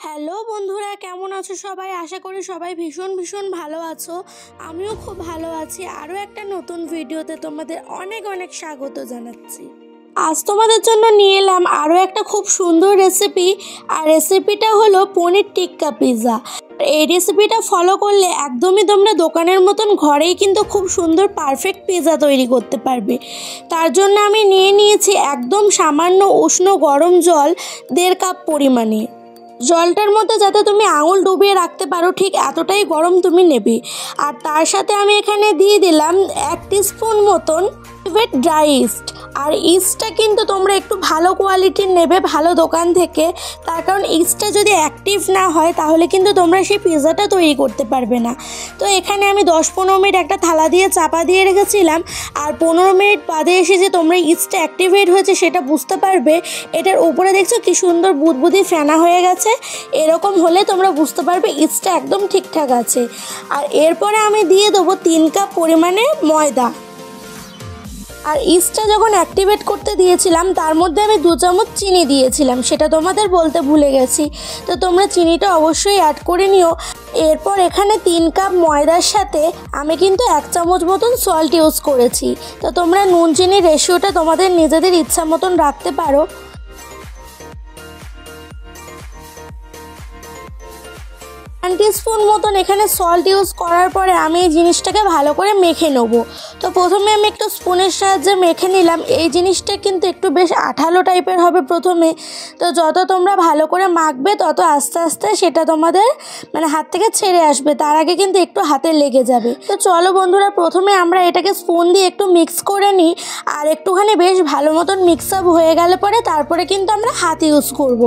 Hello বন্ধুরা, কেমন আছো সবাই? আশা করি সবাই ভীষণ ভালো আছো। আমিও খুব ভালো আছি। আরও একটা নতুন ভিডিওতে তোমাদের অনেক অনেক স্বাগত জানাচ্ছি। আজ তোমাদের জন্য নিয়ে এলাম আরও একটা খুব সুন্দর রেসিপি। আর রেসিপিটা হলো পনির টিক্কা পিৎজা। এই রেসিপিটা ফলো করলে একদমই তোমরা দোকানের মতন ঘরেই কিন্তু খুব সুন্দর পারফেক্ট পিৎজা তৈরি করতে পারবে। তার জন্য আমি নিয়েছি একদম সামান্য উষ্ণ গরম জল 1.5 কাপ পরিমাণে। জলটার মধ্যে যাতে তুমি আঙুল ডুবিয়ে রাখতে পারো ঠিক এতটাই গরম তুমি নেবে। আর তার সাথে আমি এখানে দিয়ে দিলাম 1 টিস্পুন মতন ড্রাই ইস্ট। আর ইস্টটা কিন্তু তোমরা একটু ভালো কোয়ালিটির নেবে, ভালো দোকান থেকে। তার কারণ ইস্টটা যদি অ্যাক্টিভ না হয় তাহলে কিন্তু তোমরা সেই পিৎজাটা তৈরি করতে পারবে না। তো এখানে আমি 10-15 মিনিট একটা থালা দিয়ে চাপা দিয়ে রেখেছিলাম। আর 15 মিনিট বাদে এসে যে তোমরা ইস্টটা অ্যাক্টিভেট হয়েছে সেটা বুঝতে পারবে। এটার উপরে দেখছো কি সুন্দর বুদবুদি ফেনা হয়ে গেছে। এরকম হলে তোমরা বুঝতে পারবে ইস্টটা একদম ঠিকঠাক আছে। আর এরপরে আমি দিয়ে দেবো 3 কাপ পরিমাণে ময়দা। আর ইস্টটা যখন অ্যাক্টিভেট করতে দিয়েছিলাম তার মধ্যে আমি 2 চামচ চিনি দিয়েছিলাম, সেটা তোমাদের বলতে ভুলে গেছি। তো তোমরা চিনিটা অবশ্যই অ্যাড করে নিও। এরপর এখানে 3 কাপ ময়দার সাথে আমি কিন্তু 1 চামচ মতন সল্ট ইউজ করেছি। তো তোমরা নুন চিনির রেশিওটা তোমাদের নিজেদের ইচ্ছা মতন রাখতে পারো। 1 টিস্পুন মতন এখানে সল্ট ইউজ করার পরে আমি এই জিনিসটাকে ভালো করে মেখে নেবো। তো প্রথমে আমি একটু স্পুনের সাহায্যে মেখে নিলাম। এই জিনিসটা কিন্তু একটু বেশ আঠালো টাইপের হবে প্রথমে। তো যত তোমরা ভালো করে মাখবে তত আস্তে আস্তে সেটা তোমাদের হাত থেকে ছেড়ে আসবে। তার আগে কিন্তু একটু হাতে লেগে যাবে। তো চলো বন্ধুরা, প্রথমে আমরা এটাকে স্পুন দিয়ে একটু মিক্স করে নিই। আর একটুখানি বেশ ভালো মতন মিক্স আপ হয়ে গেলে পরে তারপরে কিন্তু আমরা হাত ইউজ করব।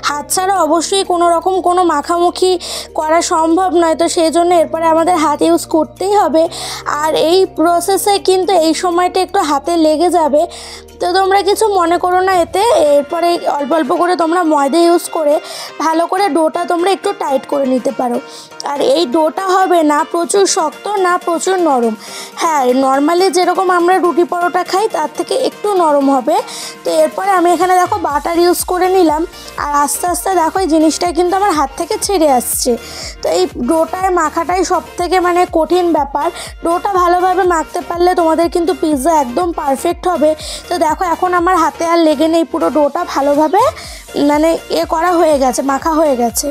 হাত ছাড়া অবশ্যই কোনো রকম কোনো মাখামাখি করা সম্ভব নয়। তো সেই জন্য এরপরে আমাদের হাত ইউজ করতেই হবে। আর এই প্রসেসে কিন্তু এই সময়টা একটু হাতে লেগে যাবে। তো তোমরা কিছু মনে করো না এতে। এরপরে অল্প অল্প করে তোমরা ময়দা ইউজ করে ভালো করে ডোটা তোমরা একটু টাইট করে নিতে পারো। আর এই ডোটা হবে না প্রচুর শক্ত না প্রচুর নরম। হ্যাঁ, নর্মালি যেরকম আমরা রুটি পরোটা খাই তার থেকে একটু নরম হবে। তো এরপরে আমি এখানে দেখো বাটার ইউজ করে নিলাম। আর আস্তে আস্তে দেখো এই জিনিসটা কিন্তু আমার হাত থেকে ছেড়ে আসছে। তো এই ডোটায় মাখাটাই সব থেকে কঠিন ব্যাপার। ডোটা ভালোভাবে মাখতে পারলে তোমাদের কিন্তু পিৎজা একদম পারফেক্ট হবে। তো দেখো এখন আমার হাতে আর লেগে নেই, পুরো ডোটা ভালোভাবে করা হয়ে গেছে, মাখা হয়ে গেছে।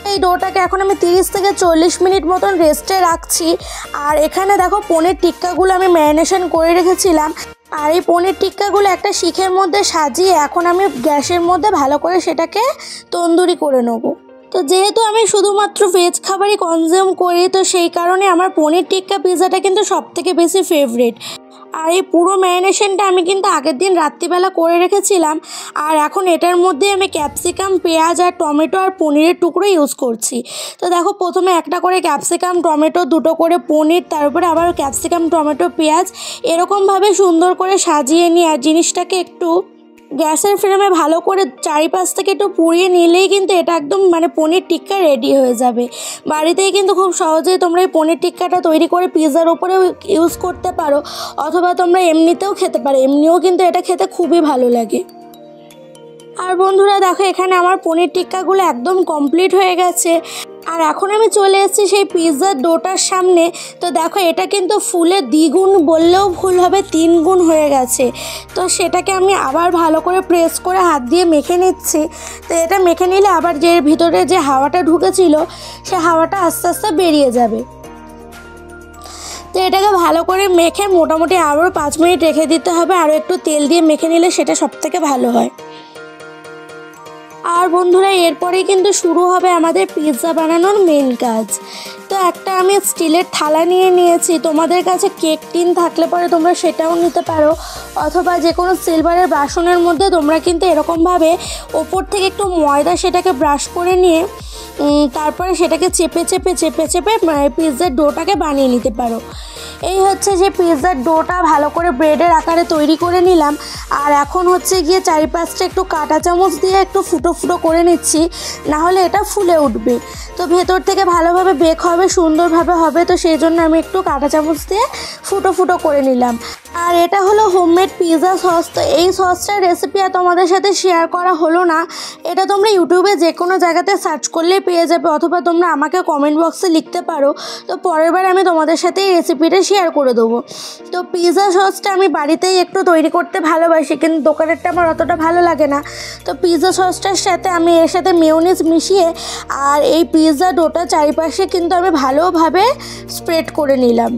এই ডোটাকে এখন আমি 30 থেকে 40 মিনিট মতন রেস্টে রাখছি। আর এখানে দেখো পনির টিক্কাগুলো আমি ম্যারিনেশন করে রেখেছিলাম। আর এই পনির টিক্কাগুলো একটা শিখের মধ্যে সাজিয়ে এখন আমি গ্যাসের মধ্যে ভালো করে সেটাকে তন্দুরি করে নেবো। তো যেহেতু আমি শুধুমাত্র ভেজ খাবারই কনজিউম করি, তো সেই কারণে আমার পনির টিক্কা পিৎজাটা কিন্তু সবথেকে বেশি ফেভারিট। আর এই পুরো ম্যারিনেশনটা আমি কিন্তু আগের দিন রাত্রিবেলা করে রেখেছিলাম। আর এখন এটার মধ্যে আমি ক্যাপসিকাম, পেঁয়াজ আর টমেটো আর পনিরের টুকরো ইউজ করছি। তো দেখো প্রথমে একটা করে ক্যাপসিকাম, টমেটো, 2টো করে পনির, তারপরে আবার ক্যাপসিকাম, টমেটো, পেঁয়াজ এরকমভাবে সুন্দর করে সাজিয়ে নিয়ে আর জিনিসটাকে একটু গ্যাসের ফ্লেমে ভালো করে চারিপাশ থেকে একটু পুড়িয়ে নিলেই কিন্তু এটা একদম পনির টিক্কা রেডি হয়ে যাবে। বাড়িতেই কিন্তু খুব সহজেই তোমরা এই পনির টিক্কাটা তৈরি করে পিৎজার ওপরেও ইউজ করতে পারো, অথবা তোমরা এমনিতেও খেতে পারো। এমনিও কিন্তু এটা খেতে খুবই ভালো লাগে। আর বন্ধুরা দেখো এখানে আমার পনির টিক্কাগুলো একদম কমপ্লিট হয়ে গেছে। আর এখন আমি চলে এসেছি সেই পিৎজার ডোটার সামনে। তো দেখো এটা কিন্তু ফুলে দ্বিগুণ বললেও ভুল হবে, 3 গুণ হয়ে গেছে। তো সেটাকে আমি আবার ভালো করে প্রেস করে হাত দিয়ে মেখে নিচ্ছি। তো এটা মেখে নিলে আবার যে ভিতরে যে হাওয়াটা ঢুকেছিল সে হাওয়াটা আস্তে আস্তে বেরিয়ে যাবে। তো এটাকে ভালো করে মেখে মোটামুটি আরও 5 মিনিট রেখে দিতে হবে। আরও একটু তেল দিয়ে মেখে নিলে সেটা সবথেকে ভালো হয়। আর বন্ধুরা এরপরেই কিন্তু শুরু হবে আমাদের পিৎজা বানানোর মেন কাজ। তো একটা আমি স্টিলের থালা নিয়ে নিয়েছি। তোমাদের কাছে কেক টিন থাকলে পরে তোমরা সেটাও নিতে পারো, অথবা যে কোনো সিলভারের বাসনের মধ্যে তোমরা কিন্তু এরকমভাবে ওপর থেকে একটু ময়দা সেটাকে ব্রাশ করে নিয়ে তারপরে সেটাকে চেপে চেপে পিৎজার ডোটাকে বানিয়ে নিতে পারো। এই হচ্ছে যে পিৎজার ডোটা ভালো করে ব্রেডের আকারে তৈরি করে নিলাম। আর এখন হচ্ছে গিয়ে চারিপাশটা একটু কাঁটা চামচ দিয়ে একটু ফুটো ফুটো করে নিচ্ছি, না হলে এটা ফুলে উঠবে। তো ভেতর থেকে ভালোভাবে বেক হবে, সুন্দরভাবে হবে, তো সেই জন্য আমি একটু কাঁটা চামচ দিয়ে ফুটো ফুটো করে নিলাম। আর এটা হলো হোমমেড পিৎজা সস। তো এই সসটার রেসিপি আর তোমাদের সাথে শেয়ার করা হলো না, এটা তোমরা ইউটিউবে যে কোনো জায়গাতে সার্চ করলেই পেয়ে যাবে, অথবা তোমরা আমাকে কমেন্ট বক্সে লিখতে পারো। তো পরের বার আমি তোমাদের সাথে এই রেসিপিটা শেয়ার করে দেবো। তো পিৎজা সসটা আমি বাড়িতেই একটু তৈরি করতে ভালোবাসি, কিন্তু দোকানেরটা আমার অতটা ভালো লাগে না। তো পিৎজা সসটার সাথে আমি এর সাথে মেয়োনিজ মিশিয়ে আর এই পিৎজা ডোটা চারিপাশে কিন্তু আমি ভালোভাবে স্প্রেড করে নিলাম।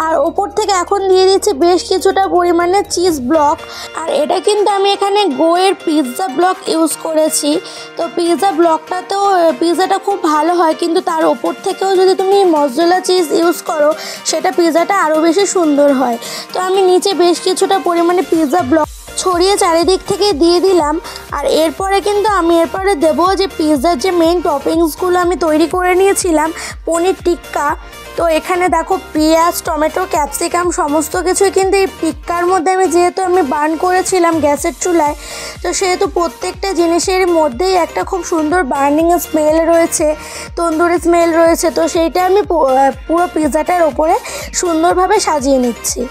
আর ওপর থেকে এখন দিয়ে দিচ্ছি বেশ কিছুটা পরিমাণে চিজ ব্লক। আর এটা কিন্তু আমি এখানে গোয়ের পিৎজা ব্লক ইউজ করেছি। তো পিৎজা ব্লকটাতেও পিৎজাটা খুব ভালো হয়, কিন্তু তার ওপর থেকেও যদি তুমি মজরেলা চিজ ইউজ করো সেটা পিৎজাটা আরও বেশি সুন্দর হয়। তো আমি নিচে বেশ কিছুটা পরিমাণে পিৎজা ব্লক ছড়িয়ে চারিদিক থেকে দিয়ে দিলাম। আর এরপরে কিন্তু আমি দেবো যে পিৎজার যে মেইন টপিংসগুলো আমি তৈরি করে নিয়েছিলাম, পনির টিক্কা। তো এখানে দেখো পেঁয়াজ, টমেটো, ক্যাপসিকাম সমস্ত কিছুই কিন্তু এই টিক্কার মধ্যে যেহেতু আমি বার্ন করেছিলাম গ্যাসের চুলায়, তো সেহেতু প্রত্যেকটা জিনিসের মধ্যেই একটা খুব সুন্দর বার্নিং স্মেল রয়েছে, তন্দুরি স্মেল রয়েছে। তো সেইটা আমি পুরো পিৎজাটার ওপরে সুন্দরভাবে সাজিয়ে নিচ্ছি।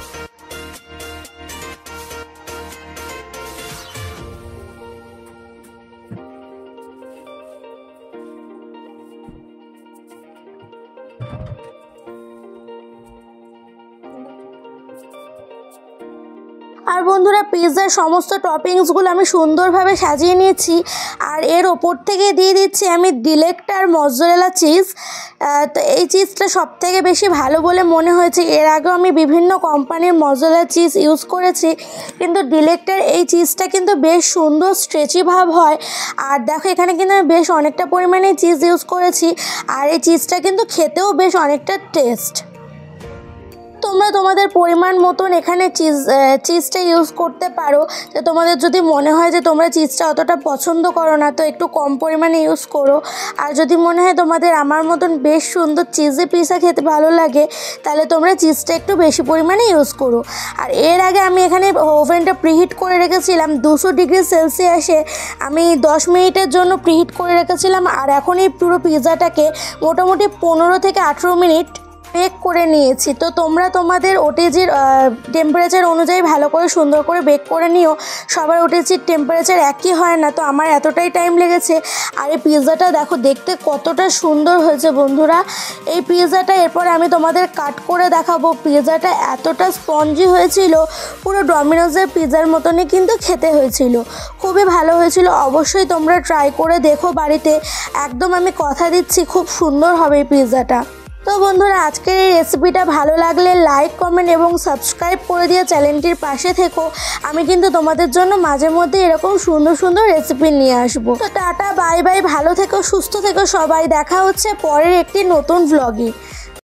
আর বন্ধুরা, পিৎজার সমস্ত টপিংসগুলো আমি সুন্দরভাবে সাজিয়ে নিয়েছি। আর এর ওপর থেকে দিয়ে দিচ্ছি আমি ডিলেক্টার মজরেলা চিজ। তো এই চিজটা সবথেকে বেশি ভালো বলে মনে হয়েছে। এর আগেও আমি বিভিন্ন কোম্পানির মজরেলা চিজ ইউজ করেছি, কিন্তু ডিলেক্টার এই চিজটা কিন্তু বেশ সুন্দর স্ট্রেচি ভাব হয়। আর দেখো এখানে কিন্তু আমি বেশ অনেকটা পরিমাণে চিজ ইউজ করেছি, আর এই চিজটা কিন্তু খেতেও বেশ অনেকটা টেস্ট। তোমরা তোমাদের পরিমাণ মতন এখানে চিজটা ইউজ করতে পারো। যে তোমাদের যদি মনে হয় যে তোমরা চিজটা অতটা পছন্দ করো না, তো একটু কম পরিমাণে ইউজ করো। আর যদি মনে হয় তোমাদের আমার মতন বেশ সুন্দর চিজি পিৎজা খেতে ভালো লাগে, তাহলে তোমরা চিজটা একটু বেশি পরিমাণে ইউজ করো। আর এর আগে আমি এখানে ওভেনটা প্রিহিট করে রেখেছিলাম 200 ডিগ্রি সেলসিয়াসে। আমি 10 মিনিটের জন্য প্রিহিট করে রেখেছিলাম। আর এখন এই পুরো পিৎজাটাকে মোটামুটি 15 থেকে 18 মিনিট বেক করে নিয়েছি। তো তোমরা তোমাদের ওটিজির টেম্পারেচার অনুযায়ী ভালো করে সুন্দর করে বেক করে নিও। সবার ওটিজির টেম্পারেচার একই হয় না, তো আমার এতটাই টাইম লেগেছে। আর এই পিৎজাটা দেখো দেখতে কতটা সুন্দর হয়েছে বন্ধুরা। এই পিৎজাটা এরপর আমি তোমাদের কাট করে দেখাবো। পিৎজাটা এতটা স্পঞ্জি হয়েছিল, পুরো ডমিনোজের পিৎজার মতনই কিন্তু খেতে হয়েছিল, খুবই ভালো হয়েছিল। অবশ্যই তোমরা ট্রাই করে দেখো বাড়িতে, একদম আমি কথা দিচ্ছি খুব সুন্দর হবে এই পিৎজাটা। তো বন্ধুরা, আজকের এই রেসিপিটা ভালো লাগলে লাইক, কমেন্ট এবং সাবস্ক্রাইব করে দিয়ে চ্যানেলটির পাশে থেকো। আমি কিন্তু তোমাদের জন্য মাঝে মধ্যে এরকম সুন্দর সুন্দর রেসিপি নিয়ে আসবো। তো টাটা, বাই বাই, ভালো থেকো, সুস্থ থেকো সবাই। দেখা হচ্ছে পরের একটি নতুন ভ্লগে।